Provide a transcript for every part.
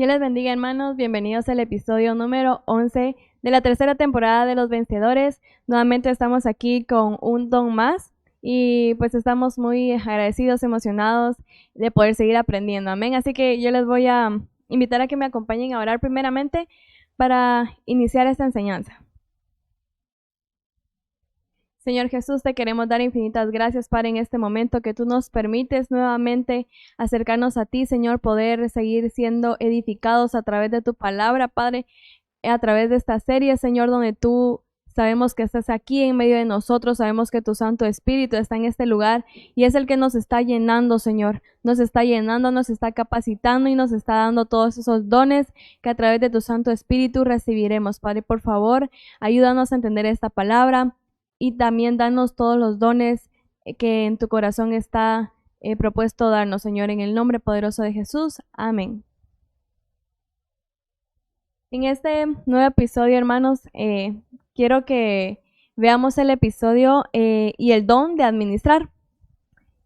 Dios les bendiga, hermanos. Bienvenidos al episodio número 11 de la tercera temporada de Los Vencedores. Nuevamente estamos aquí con un don más y pues estamos muy agradecidos, emocionados de poder seguir aprendiendo. Amén. Así que yo les voy a invitar a que me acompañen a orar primeramente para iniciar esta enseñanza. Señor Jesús, te queremos dar infinitas gracias, Padre, en este momento que tú nos permites nuevamente acercarnos a ti, Señor, poder seguir siendo edificados a través de tu palabra, Padre, a través de esta serie, Señor, donde tú sabemos que estás aquí en medio de nosotros, sabemos que tu Santo Espíritu está en este lugar y es el que nos está llenando, Señor, nos está llenando, nos está capacitando y nos está dando todos esos dones que a través de tu Santo Espíritu recibiremos. Padre, por favor, ayúdanos a entender esta palabra. Y también danos todos los dones que en tu corazón está propuesto darnos, Señor, en el nombre poderoso de Jesús. Amén. En este nuevo episodio, hermanos, quiero que veamos el episodio y el don de administrar.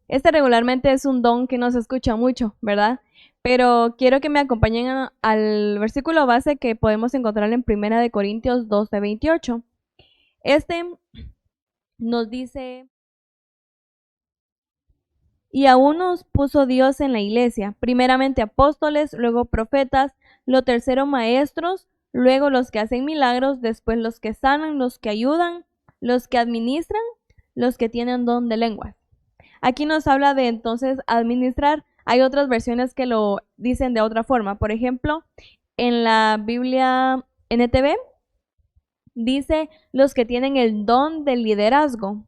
Este regularmente es un don que no se escucha mucho, ¿verdad? Pero quiero que me acompañen al versículo base que podemos encontrar en 1 Corintios 12:28. Nos dice: y a unos puso Dios en la iglesia, primeramente apóstoles, luego profetas, lo tercero maestros, luego los que hacen milagros, después los que sanan, los que ayudan, los que administran, los que tienen don de lenguas. Aquí nos habla de entonces administrar. Hay otras versiones que lo dicen de otra forma. Por ejemplo, en la Biblia NTV dice los que tienen el don del liderazgo.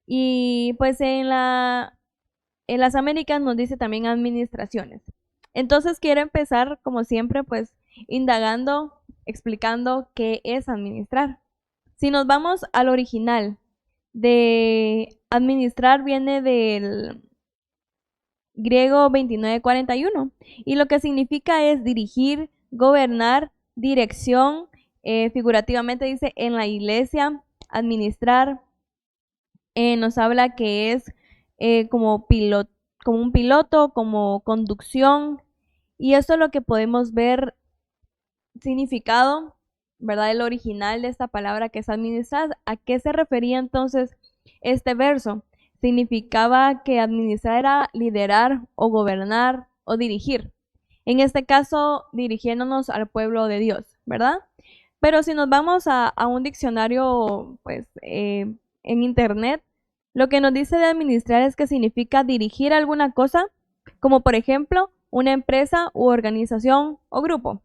Y pues en las Américas nos dice también administraciones. Entonces quiero empezar, como siempre, pues indagando, explicando qué es administrar. Si nos vamos al original de administrar, viene del griego 29:41 y lo que significa es dirigir, gobernar, dirección. Figurativamente dice en la iglesia, administrar. Nos habla que es como un piloto, como conducción, y esto es lo que podemos ver significado, ¿verdad? El original de esta palabra que es administrar. ¿A qué se refería entonces este verso? Significaba que administrar era liderar o gobernar o dirigir. En este caso, dirigiéndonos al pueblo de Dios, ¿verdad? Pero si nos vamos a un diccionario, pues, en internet, lo que nos dice de administrar es que significa dirigir alguna cosa, como por ejemplo, una empresa u organización o grupo.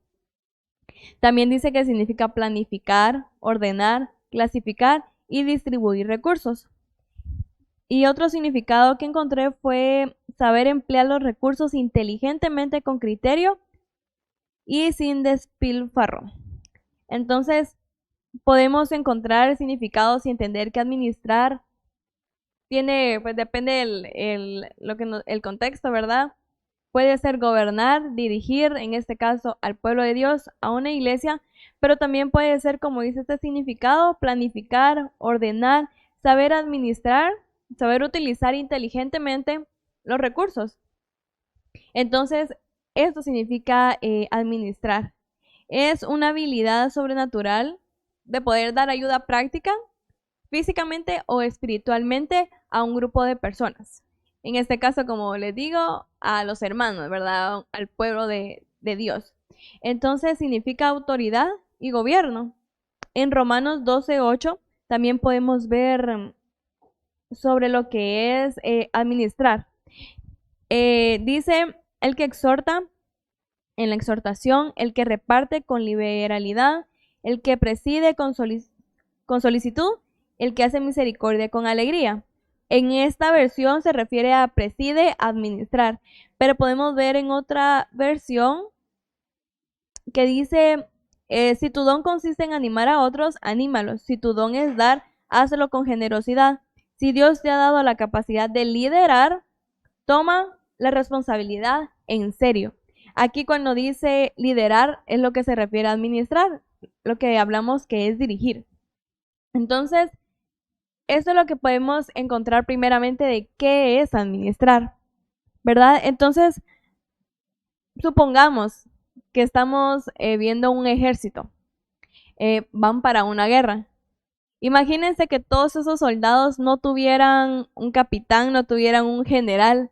También dice que significa planificar, ordenar, clasificar y distribuir recursos. Y otro significado que encontré fue saber emplear los recursos inteligentemente, con criterio y sin despilfarro. Entonces, podemos encontrar significados y entender que administrar tiene, pues depende el contexto, ¿verdad? Puede ser gobernar, dirigir, en este caso al pueblo de Dios, a una iglesia, pero también puede ser, como dice este significado, planificar, ordenar, saber administrar, saber utilizar inteligentemente los recursos. Entonces, esto significa administrar. Es una habilidad sobrenatural de poder dar ayuda práctica, físicamente o espiritualmente, a un grupo de personas. En este caso, como les digo, a los hermanos, ¿verdad? Al pueblo de Dios. Entonces significa autoridad y gobierno. En Romanos 12:8 también podemos ver sobre lo que es administrar. Dice: el que exhorta en la exhortación, el que reparte con liberalidad, el que preside con solicitud, el que hace misericordia con alegría. En esta versión se refiere a preside, administrar, pero podemos ver en otra versión que dice: si tu don consiste en animar a otros, anímalos. Si tu don es dar, hazlo con generosidad. Si Dios te ha dado la capacidad de liderar, toma la responsabilidad en serio. Aquí cuando dice liderar es lo que se refiere a administrar, lo que hablamos que es dirigir. Entonces, esto es lo que podemos encontrar primeramente de qué es administrar, ¿verdad? Entonces, supongamos que estamos viendo un ejército, van para una guerra. Imagínense que todos esos soldados no tuvieran un capitán, no tuvieran un general.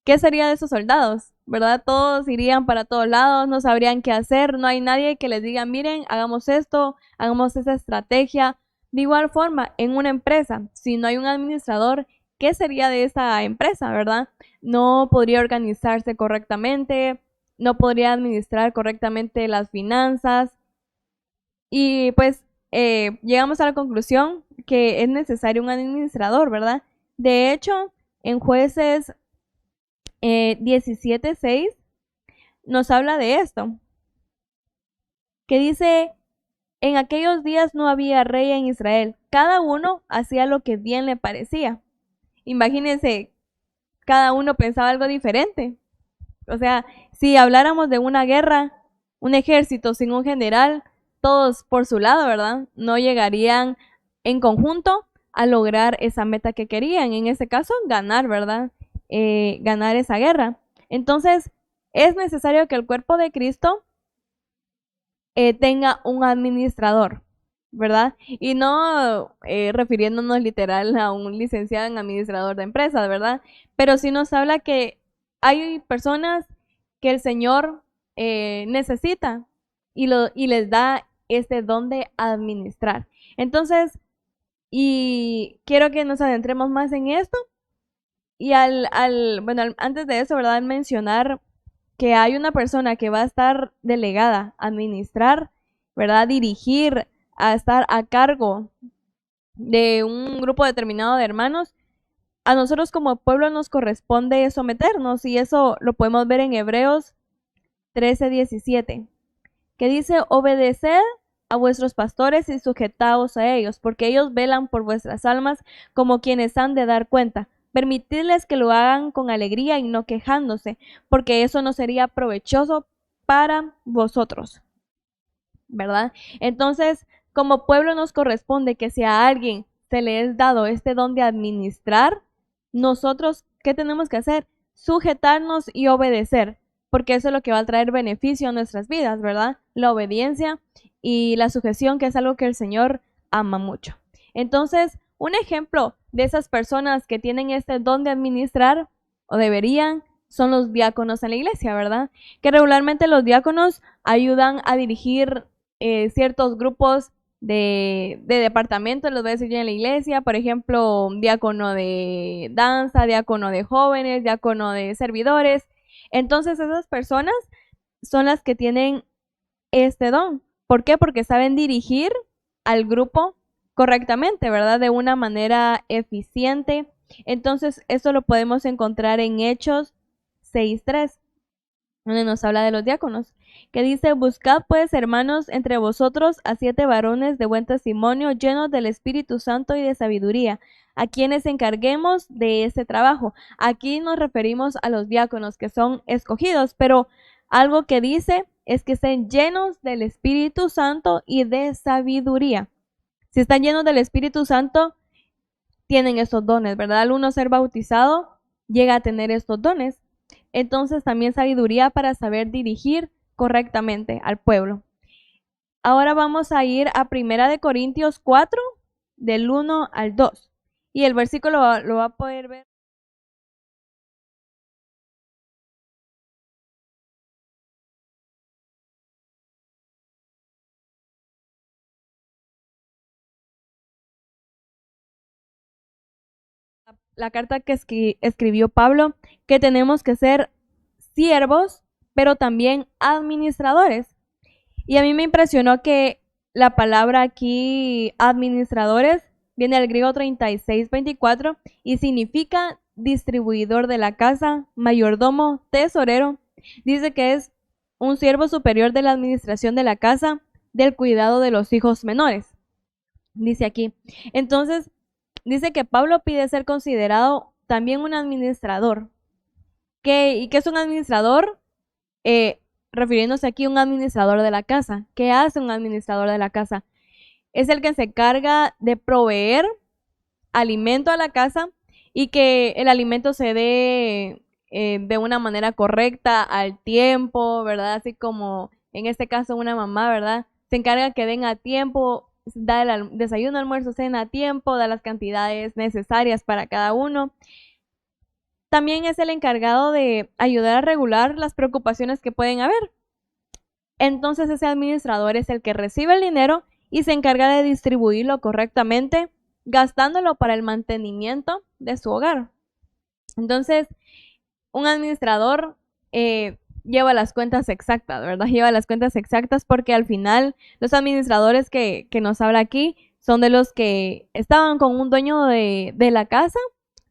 ¿Qué sería de esos soldados? ¿Verdad? Todos irían para todos lados, no sabrían qué hacer, no hay nadie que les diga, miren, hagamos esto, hagamos esa estrategia. De igual forma, en una empresa, si no hay un administrador, ¿qué sería de esa empresa, verdad? No podría organizarse correctamente, no podría administrar correctamente las finanzas y pues llegamos a la conclusión que es necesario un administrador, ¿verdad? De hecho, en Jueces 17:6 nos habla de esto, que dice, en aquellos días no había rey en Israel, cada uno hacía lo que bien le parecía. Imagínense, cada uno pensaba algo diferente. O sea, si habláramos de una guerra, un ejército sin un general, todos por su lado, ¿verdad? No llegarían en conjunto a lograr esa meta que querían. En ese caso, ganar, ¿verdad? Ganar esa guerra. Entonces, es necesario que el cuerpo de Cristo tenga un administrador, ¿verdad? Y no refiriéndonos literal a un licenciado en administrador de empresas, ¿verdad? Pero sí nos habla que hay personas que el Señor necesita y les da este don de administrar. Entonces, y quiero que nos adentremos más en esto. Y bueno, antes de eso, ¿verdad? Mencionar que hay una persona que va a estar delegada a administrar, ¿verdad? Dirigir, a estar a cargo de un grupo determinado de hermanos, a nosotros como pueblo nos corresponde someternos y eso lo podemos ver en Hebreos 13:17, que dice, obedeced a vuestros pastores y sujetaos a ellos, porque ellos velan por vuestras almas como quienes han de dar cuenta. Permitidles que lo hagan con alegría y no quejándose, porque eso no sería provechoso para vosotros, ¿verdad? Entonces, como pueblo nos corresponde que si a alguien se le es dado este don de administrar, nosotros, ¿qué tenemos que hacer? Sujetarnos y obedecer, porque eso es lo que va a traer beneficio a nuestras vidas, ¿verdad? La obediencia y la sujeción, que es algo que el Señor ama mucho. Entonces, un ejemplo de esas personas que tienen este don de administrar, o deberían, son los diáconos en la iglesia, ¿verdad? Que regularmente los diáconos ayudan a dirigir ciertos grupos de departamentos, los voy a decir yo en la iglesia, por ejemplo, diácono de danza, diácono de jóvenes, diácono de servidores. Entonces esas personas son las que tienen este don. ¿Por qué? Porque saben dirigir al grupo correctamente, ¿verdad? De una manera eficiente. Entonces, eso lo podemos encontrar en Hechos 6:3, donde nos habla de los diáconos, que dice, buscad pues, hermanos, entre vosotros a 7 varones de buen testimonio, llenos del Espíritu Santo y de sabiduría, a quienes encarguemos de este trabajo. Aquí nos referimos a los diáconos que son escogidos, pero algo que dice es que estén llenos del Espíritu Santo y de sabiduría. Si están llenos del Espíritu Santo, tienen estos dones, ¿verdad? Al uno ser bautizado, llega a tener estos dones. Entonces también sabiduría para saber dirigir correctamente al pueblo. Ahora vamos a ir a 1 Corintios 4, del 1 al 2. Y el versículo lo va a poder ver. La carta que escribió Pablo, que tenemos que ser siervos, pero también administradores. Y a mí me impresionó que la palabra aquí, administradores, viene del griego 36:24 y significa distribuidor de la casa, mayordomo, tesorero. Dice que es un siervo superior de la administración de la casa, del cuidado de los hijos menores. Dice aquí. Entonces, dice que Pablo pide ser considerado también un administrador. ¿Y qué es un administrador? Refiriéndose aquí a un administrador de la casa. ¿Qué hace un administrador de la casa? Es el que se encarga de proveer alimento a la casa y que el alimento se dé de una manera correcta, al tiempo, ¿verdad? Así como en este caso una mamá, ¿verdad? Se encarga que den a tiempo, da el desayuno, almuerzo, cena a tiempo, da las cantidades necesarias para cada uno. También es el encargado de ayudar a regular las preocupaciones que pueden haber. Entonces ese administrador es el que recibe el dinero y se encarga de distribuirlo correctamente, gastándolo para el mantenimiento de su hogar. Entonces, un administrador lleva las cuentas exactas, ¿verdad? Lleva las cuentas exactas porque al final los administradores que nos habla aquí son de los que estaban con un dueño de la casa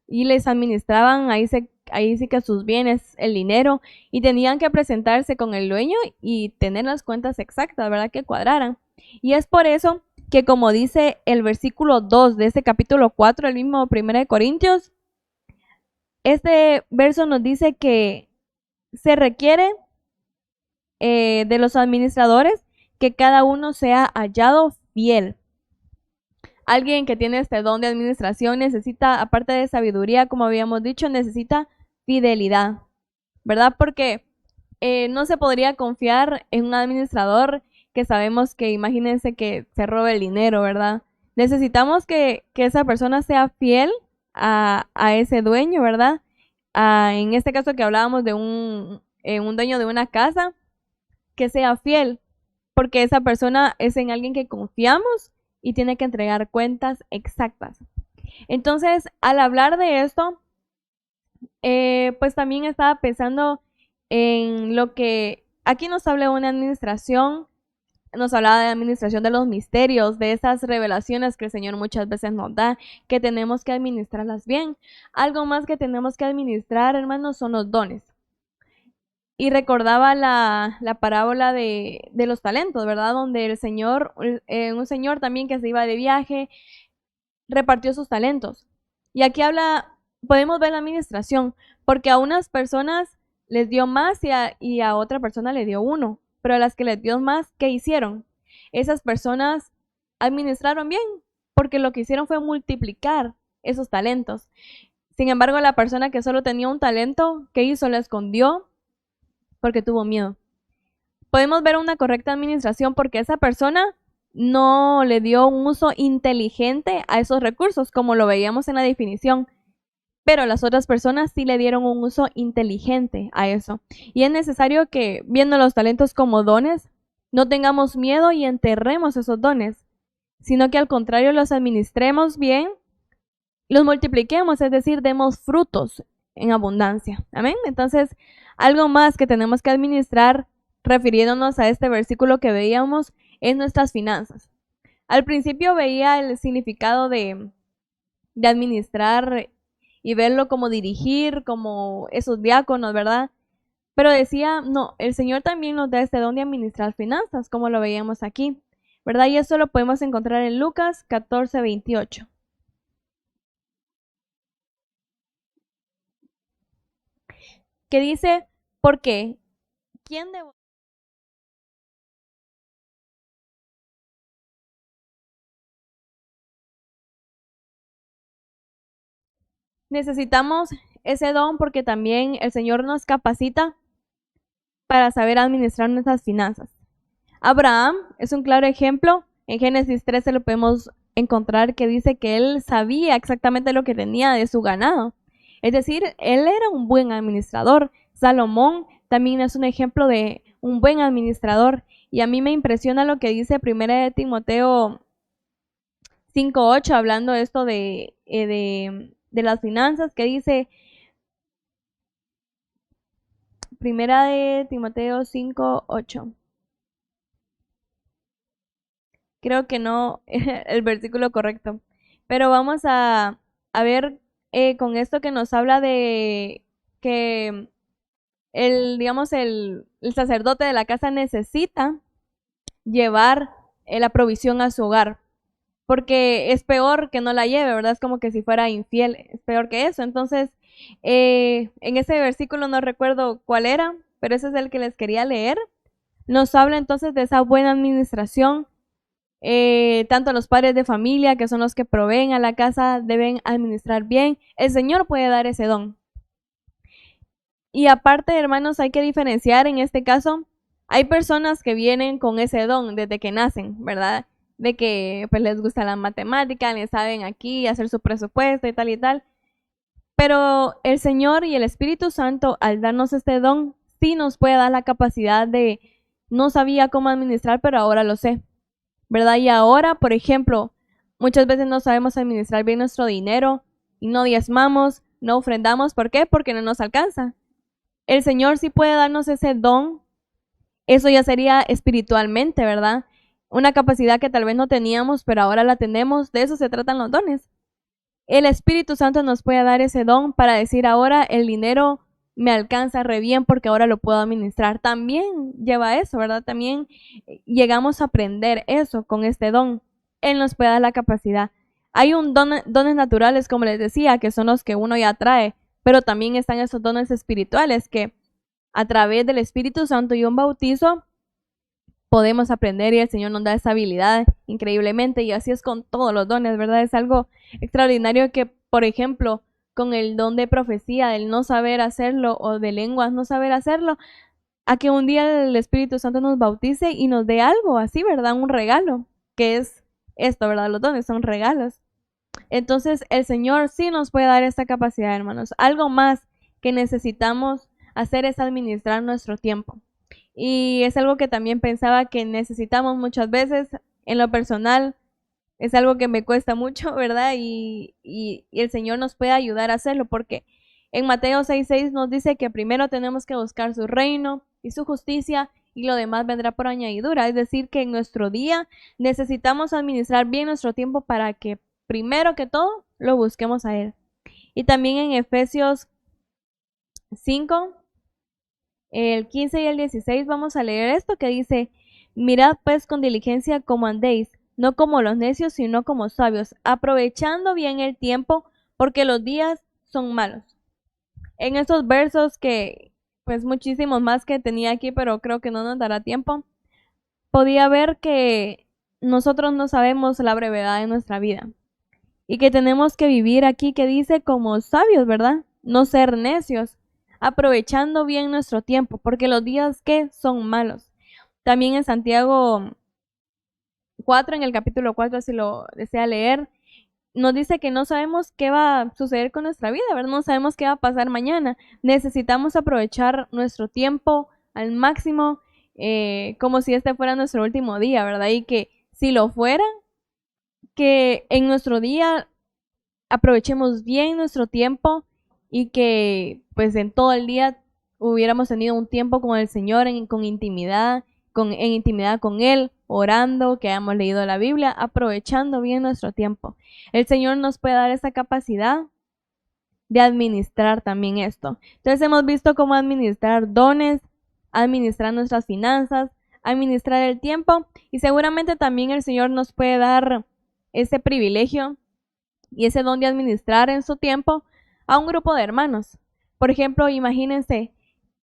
y les administraban ahí sí que sus bienes, el dinero, y tenían que presentarse con el dueño y tener las cuentas exactas, ¿verdad? Que cuadraran. Y es por eso que, como dice el versículo 2 de este capítulo 4, el mismo 1 de Corintios, este verso nos dice que se requiere de los administradores que cada uno sea hallado fiel. Alguien que tiene este don de administración necesita, aparte de sabiduría, como habíamos dicho, necesita fidelidad, ¿verdad? Porque no se podría confiar en un administrador que sabemos que, imagínense que se robe el dinero, ¿verdad? Necesitamos que esa persona sea fiel a ese dueño, ¿verdad? En este caso que hablábamos de un dueño de una casa, que sea fiel, porque esa persona es en alguien que confiamos y tiene que entregar cuentas exactas. Entonces, al hablar de esto, pues también estaba pensando en lo que aquí nos habla de una administración, nos hablaba de administración de los misterios, de esas revelaciones que el Señor muchas veces nos da, que tenemos que administrarlas bien. Algo más que tenemos que administrar, hermanos, son los dones. Y recordaba la parábola de los talentos, ¿verdad? Donde el Señor, un señor también que se iba de viaje, repartió sus talentos. Y aquí podemos ver la administración, porque a unas personas les dio más y a otra persona le dio uno, pero a las que les dio más, ¿qué hicieron? Esas personas administraron bien, porque lo que hicieron fue multiplicar esos talentos. Sin embargo, la persona que solo tenía un talento, ¿qué hizo? Lo escondió porque tuvo miedo. Podemos ver una correcta administración porque esa persona no le dio un uso inteligente a esos recursos, como lo veíamos en la definición, pero las otras personas sí le dieron un uso inteligente a eso. Y es necesario que, viendo los talentos como dones, no tengamos miedo y enterremos esos dones, sino que al contrario los administremos bien, los multipliquemos, es decir, demos frutos en abundancia. Amén. Entonces, algo más que tenemos que administrar, refiriéndonos a este versículo que veíamos, es nuestras finanzas. Al principio veía el significado de administrar y verlo como dirigir, como esos diáconos, ¿verdad? Pero decía, no, el Señor también nos da este don de administrar finanzas, como lo veíamos aquí, ¿verdad? Y eso lo podemos encontrar en Lucas 14:28. Que dice, ¿por qué? ¿Quién de necesitamos ese don porque también el Señor nos capacita para saber administrar nuestras finanzas? Abraham es un claro ejemplo. En Génesis 13 lo podemos encontrar que dice que él sabía exactamente lo que tenía de su ganado. Es decir, él era un buen administrador. Salomón también es un ejemplo de un buen administrador. Y a mí me impresiona lo que dice 1 de Timoteo 5:8, hablando de esto de las finanzas, que dice 1 de Timoteo 5:8. Creo que no el versículo correcto, pero vamos a ver con esto que nos habla de que digamos, el sacerdote de la casa necesita llevar la provisión a su hogar, porque es peor que no la lleve, ¿verdad? Es como que si fuera infiel, es peor que eso. Entonces, en ese versículo no recuerdo cuál era, pero ese es el que les quería leer. Nos habla entonces de esa buena administración. Tanto los padres de familia, que son los que proveen a la casa, deben administrar bien. El Señor puede dar ese don. Y aparte, hermanos, hay que diferenciar en este caso Hay personas que vienen con ese don desde que nacen, ¿verdad? De que pues les gusta la matemática, les saben aquí hacer su presupuesto y tal y tal. Pero el Señor y el Espíritu Santo, al darnos este don, sí nos puede dar la capacidad de, no sabía cómo administrar, pero ahora lo sé, ¿verdad? Y ahora, por ejemplo, muchas veces no sabemos administrar bien nuestro dinero y no diezmamos, no ofrendamos. ¿Por qué? Porque no nos alcanza. El Señor sí puede darnos ese don. Eso ya sería espiritualmente, ¿verdad? Una capacidad que tal vez no teníamos, pero ahora la tenemos. De eso se tratan los dones. El Espíritu Santo nos puede dar ese don para decir ahora el dinero me alcanza re bien porque ahora lo puedo administrar. También lleva eso, ¿verdad? También llegamos a aprender eso con este don. Él nos puede dar la capacidad. Hay dones naturales, como les decía, que son los que uno ya trae, pero también están esos dones espirituales que a través del Espíritu Santo y un bautizo podemos aprender, y el Señor nos da esa habilidad increíblemente, y así es con todos los dones, ¿verdad? Es algo extraordinario que, por ejemplo, con el don de profecía, del no saber hacerlo, o de lenguas no saber hacerlo, a que un día el Espíritu Santo nos bautice y nos dé algo así, ¿verdad? Un regalo, que es esto, ¿verdad? Los dones son regalos. Entonces el Señor sí nos puede dar esta capacidad, hermanos. Algo más que necesitamos hacer es administrar nuestro tiempo. Y es algo que también pensaba que necesitamos muchas veces. En lo personal, es algo que me cuesta mucho, ¿verdad? Y el Señor nos puede ayudar a hacerlo, porque en Mateo 6:6 nos dice que primero tenemos que buscar su reino y su justicia, y lo demás vendrá por añadidura. Es decir, que en nuestro día necesitamos administrar bien nuestro tiempo para que primero que todo lo busquemos a Él. Y también en Efesios 5, el 15 y el 16 vamos a leer esto que dice: mirad pues con diligencia cómo andéis, no como los necios, sino como sabios, aprovechando bien el tiempo, porque los días son malos. En estos versos, que pues muchísimos más que tenía aquí, pero creo que no nos dará tiempo, podía ver que nosotros no sabemos la brevedad de nuestra vida y que tenemos que vivir aquí, que dice, como sabios, ¿verdad? No ser necios, aprovechando bien nuestro tiempo, porque los días que son malos. También en Santiago 4, en el capítulo 4, si lo desea leer, nos dice que no sabemos qué va a suceder con nuestra vida, ¿verdad? No sabemos qué va a pasar mañana. Necesitamos aprovechar nuestro tiempo al máximo, como si este fuera nuestro último día, ¿verdad? Y que si lo fuera, que en nuestro día aprovechemos bien nuestro tiempo, y que pues en todo el día hubiéramos tenido un tiempo con el Señor, con intimidad, en intimidad con Él, orando, que hayamos leído la Biblia, aprovechando bien nuestro tiempo. El Señor nos puede dar esa capacidad de administrar también esto. Entonces hemos visto cómo administrar dones, administrar nuestras finanzas, administrar el tiempo, y seguramente también el Señor nos puede dar ese privilegio y ese don de administrar en su tiempo a un grupo de hermanos. Por ejemplo, imagínense,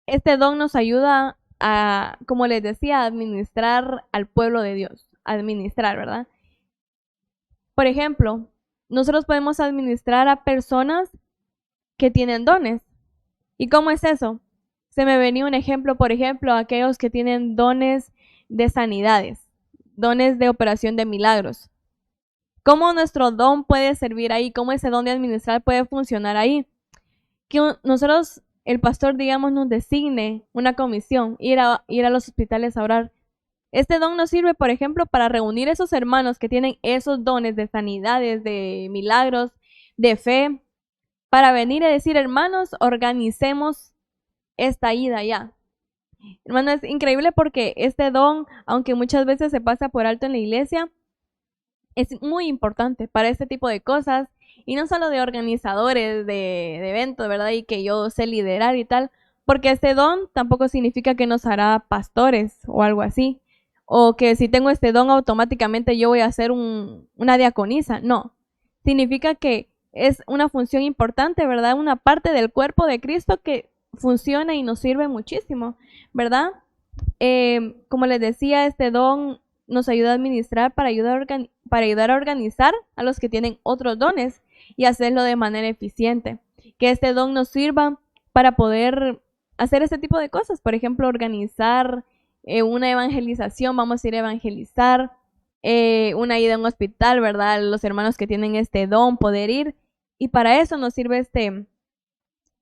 este don nos ayuda a, como les decía, a administrar al pueblo de Dios, administrar, ¿verdad? Por ejemplo, nosotros podemos administrar a personas que tienen dones. ¿Y cómo es eso? Se me venía un ejemplo, por ejemplo, aquellos que tienen dones de sanidades, dones de operación de milagros. ¿Cómo nuestro don puede servir ahí? ¿Cómo ese don de administrar puede funcionar ahí? Que nosotros, el pastor, digamos, nos designe una comisión, ir a los hospitales a orar. Este don nos sirve, por ejemplo, para reunir esos hermanos que tienen esos dones de sanidades, de milagros, de fe, para venir y decir: hermanos, organicemos esta ida ya. Hermano, es increíble porque este don, aunque muchas veces se pasa por alto en la iglesia, es muy importante para este tipo de cosas, y no solo de organizadores de eventos, ¿verdad? Y que yo sé liderar y tal, porque este don tampoco significa que nos hará pastores o algo así, o que si tengo este don automáticamente yo voy a ser una diaconisa. No, significa que es una función importante, ¿verdad? Una parte del cuerpo de Cristo que funciona y nos sirve muchísimo, ¿verdad? Como les decía, este don nos ayuda a administrar para ayudar a organizar a los que tienen otros dones y hacerlo de manera eficiente. Que este don nos sirva para poder hacer este tipo de cosas, por ejemplo, organizar una evangelización, vamos a ir a evangelizar, una ida a un hospital, ¿verdad? Los hermanos que tienen este don, poder ir. Y para eso nos sirve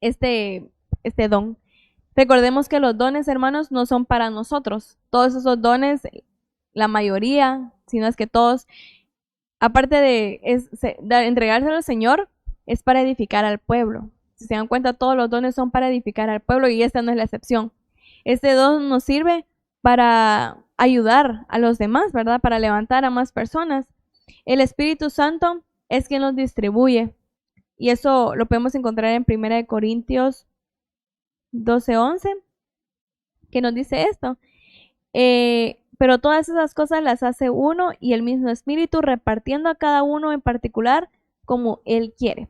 este don. Recordemos que los dones, hermanos, no son para nosotros. Todos esos dones, la mayoría, si no es que todos, aparte de entregárselo al Señor, es para edificar al pueblo. Si se dan cuenta, todos los dones son para edificar al pueblo y esta no es la excepción. Este don nos sirve para ayudar a los demás, ¿verdad? Para levantar a más personas. El Espíritu Santo es quien los distribuye. Y eso lo podemos encontrar en 1 Corintios 12:11, que nos dice esto. Pero todas esas cosas las hace uno y el mismo Espíritu, repartiendo a cada uno en particular como Él quiere.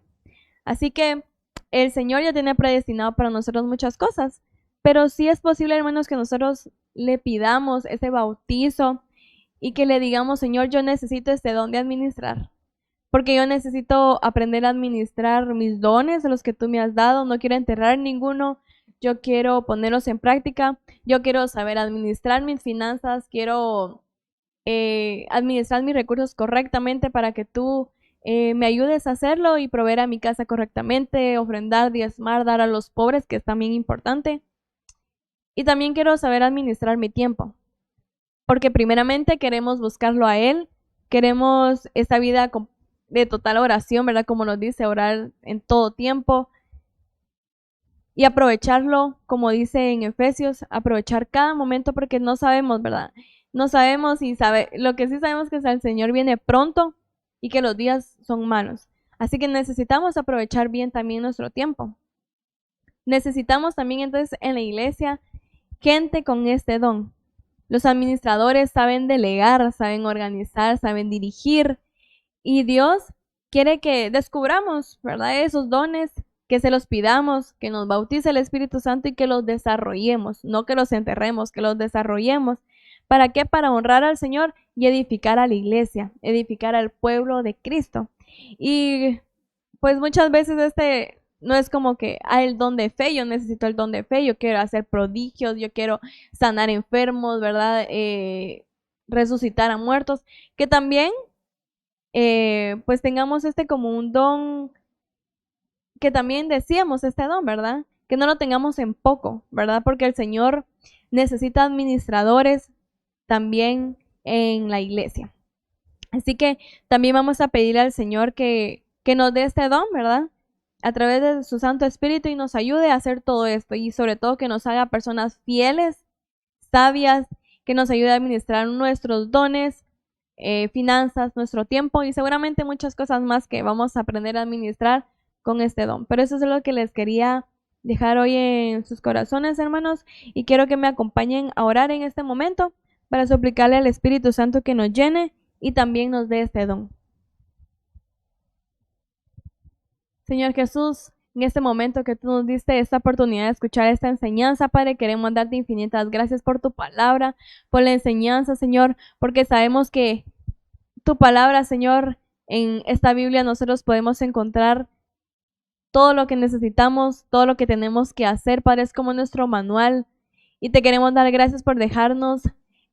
Así que el Señor ya tiene predestinado para nosotros muchas cosas, pero sí es posible, hermanos, que nosotros le pidamos ese bautizo y que le digamos, Señor, yo necesito este don de administrar, porque yo necesito aprender a administrar mis dones, los que tú me has dado, no quiero enterrar ninguno, yo quiero ponerlos en práctica, yo quiero saber administrar mis finanzas, quiero administrar mis recursos correctamente para que tú me ayudes a hacerlo y proveer a mi casa correctamente, ofrendar, diezmar, dar a los pobres, que es también importante. Y también quiero saber administrar mi tiempo, porque primeramente queremos buscarlo a Él, queremos esta vida de total oración, ¿verdad? Como nos dice, orar en todo tiempo y aprovecharlo, como dice en Efesios, aprovechar cada momento porque no sabemos, ¿verdad? No sabemos lo que sí sabemos es que el Señor viene pronto y que los días son malos. Así que necesitamos aprovechar bien también nuestro tiempo. Necesitamos también entonces en la iglesia gente con este don. Los administradores saben delegar, saben organizar, saben dirigir y Dios quiere que descubramos, ¿verdad? Esos dones, que se los pidamos, que nos bautice el Espíritu Santo y que los desarrollemos, no que los enterremos, que los desarrollemos. ¿Para qué? Para honrar al Señor y edificar a la iglesia, edificar al pueblo de Cristo. Y pues muchas veces no es como que el don de fe, yo necesito el don de fe, yo quiero hacer prodigios, yo quiero sanar enfermos, ¿verdad? Resucitar a muertos, que también pues tengamos como un don, que también decíamos este don, ¿verdad? Que no lo tengamos en poco, ¿verdad? Porque el Señor necesita administradores también en la iglesia. Así que también vamos a pedirle al Señor que nos dé este don, ¿verdad? A través de su Santo Espíritu y nos ayude a hacer todo esto y sobre todo que nos haga personas fieles, sabias, que nos ayude a administrar nuestros dones, finanzas, nuestro tiempo y seguramente muchas cosas más que vamos a aprender a administrar con este don. Pero eso es lo que les quería dejar hoy en sus corazones, hermanos, y quiero que me acompañen a orar en este momento para suplicarle al Espíritu Santo que nos llene y también nos dé este don. Señor Jesús, en este momento que tú nos diste esta oportunidad de escuchar esta enseñanza, Padre, queremos darte infinitas gracias por tu palabra, por la enseñanza, Señor, porque sabemos que tu palabra, Señor, en esta Biblia nosotros podemos encontrar todo lo que necesitamos, todo lo que tenemos que hacer, Padre, es como nuestro manual. Y te queremos dar gracias por dejarnos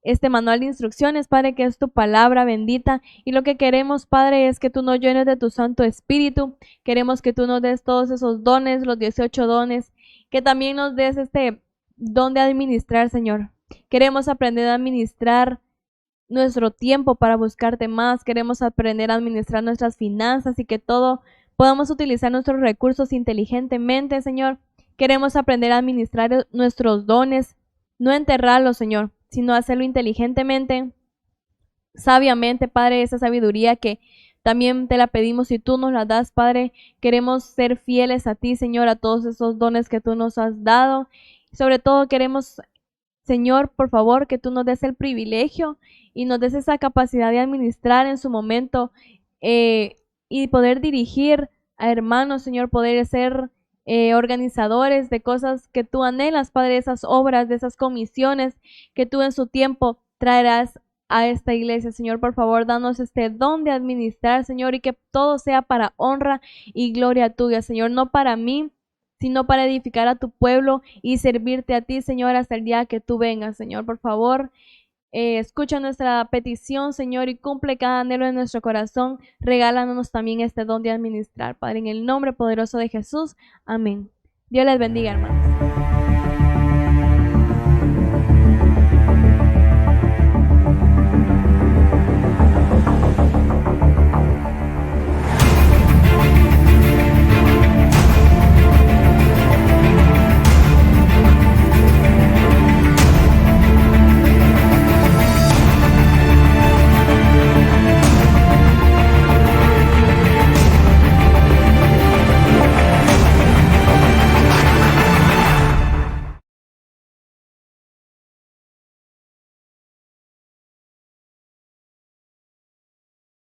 este manual de instrucciones, Padre, que es tu palabra bendita. Y lo que queremos, Padre, es que tú nos llenes de tu Santo Espíritu. Queremos que tú nos des todos esos dones, los 18 dones, que también nos des este don de administrar, Señor. Queremos aprender a administrar nuestro tiempo para buscarte más. Queremos aprender a administrar nuestras finanzas y que todo podamos utilizar nuestros recursos inteligentemente, Señor. Queremos aprender a administrar nuestros dones, no enterrarlos, Señor, sino hacerlo inteligentemente, sabiamente, Padre, esa sabiduría que también te la pedimos y tú nos la das, Padre. Queremos ser fieles a ti, Señor, a todos esos dones que tú nos has dado. Sobre todo queremos, Señor, por favor, que tú nos des el privilegio y nos des esa capacidad de administrar en su momento y poder dirigir a hermanos, Señor, poder ser organizadores de cosas que tú anhelas, Padre, esas obras, de esas comisiones que tú en su tiempo traerás a esta iglesia. Señor, por favor, danos este don de administrar, Señor, y que todo sea para honra y gloria tuya, Señor, no para mí, sino para edificar a tu pueblo y servirte a ti, Señor, hasta el día que tú vengas, Señor. Por favor, escucha nuestra petición, Señor, y cumple cada anhelo de nuestro corazón. Regálanos también este don de administrar, Padre, en el nombre poderoso de Jesús. Amén. Dios les bendiga, hermanos.